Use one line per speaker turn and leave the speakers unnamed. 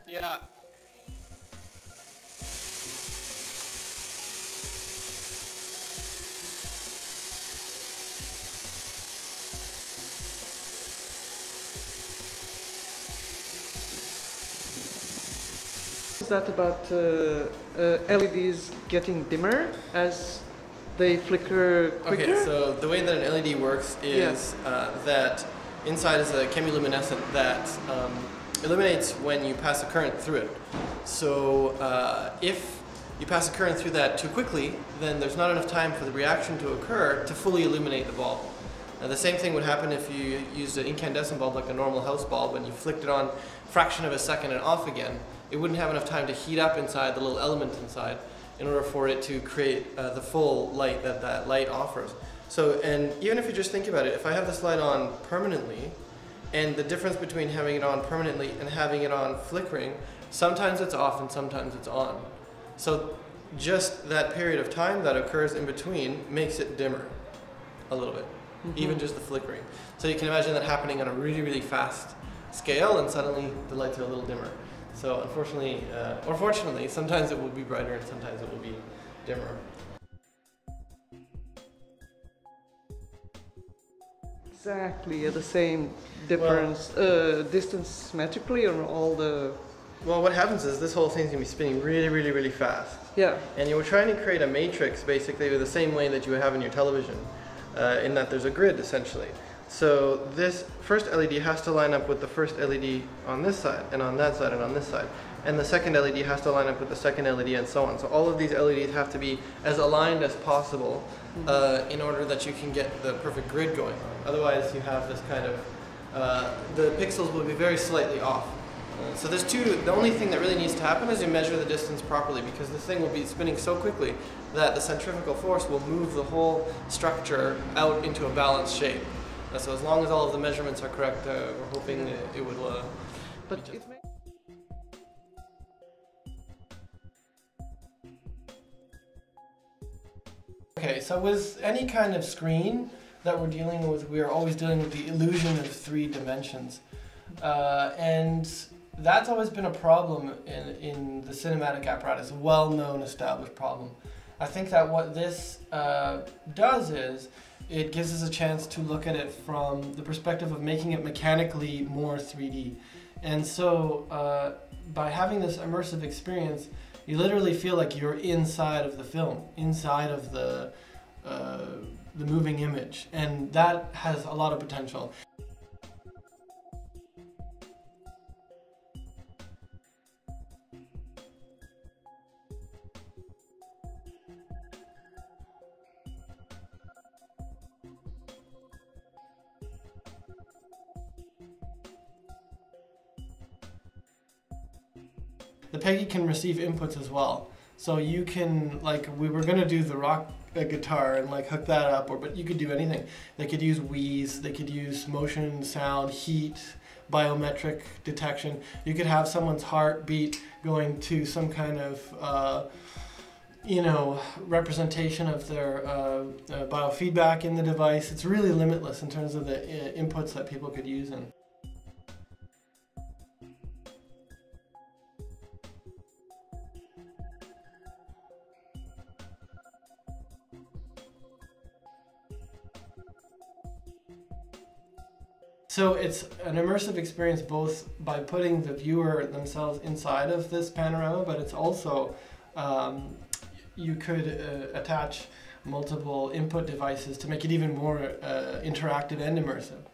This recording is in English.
Yeah.
Is that about LEDs getting dimmer as they flicker quicker?
Okay, so the way that an LED works is that inside is a chemiluminescent that illuminates when you pass a current through it. So if you pass a current through that too quickly, then there's not enough time for the reaction to occur to fully illuminate the bulb. Now, the same thing would happen if you used an incandescent bulb like a normal house bulb. When you flicked it on a fraction of a second and off again, it wouldn't have enough time to heat up inside the little element inside in order for it to create the full light that that light offers. So, and even if you just think about it, if I have this light on permanently, and the difference between having it on permanently and having it on flickering, sometimes it's off and sometimes it's on. So just that period of time that occurs in between makes it dimmer a little bit, even just the flickering. So you can imagine that happening on a really, really fast scale, and suddenly the lights are a little dimmer. So unfortunately, or fortunately, sometimes it will be brighter and sometimes it will be dimmer.
Exactly, at the same difference, distance symmetrically on all the...
Well, what happens is this whole thing's going to be spinning really, really, really fast.
Yeah.
And you were trying to create a matrix basically the same way that you have in your television, in that there's a grid essentially. So this first LED has to line up with the first LED on this side, and on that side, and on this side. And the second LED has to line up with the second LED, and so on. So all of these LEDs have to be as aligned as possible in order that you can get the perfect grid going on. Otherwise you have this kind of, the pixels will be very slightly off. So there's the only thing that really needs to happen is you measure the distance properly, because this thing will be spinning so quickly that the centrifugal force will move the whole structure out into a balanced shape. So as long as all of the measurements are correct, we're hoping that it would
But it may...
Okay, so with any kind of screen that we're dealing with, we are always dealing with the illusion of 3 dimensions. And that's always been a problem in the cinematic apparatus, a well-known established problem. I think that what this does is it gives us a chance to look at it from the perspective of making it mechanically more 3D. And so by having this immersive experience, you literally feel like you're inside of the film, inside of the moving image, and that has a lot of potential. The PEGI can receive inputs as well. So you can, like, we were going to do the rock guitar and like hook that up, but you could do anything. They could use wheeze, they could use motion, sound, heat, biometric detection. You could have someone's heartbeat going to some kind of you know, representation of their biofeedback in the device. It's really limitless in terms of the inputs that people could use in. So it's an immersive experience both by putting the viewer themselves inside of this panorama, but it's also, you could attach multiple input devices to make it even more interactive and immersive.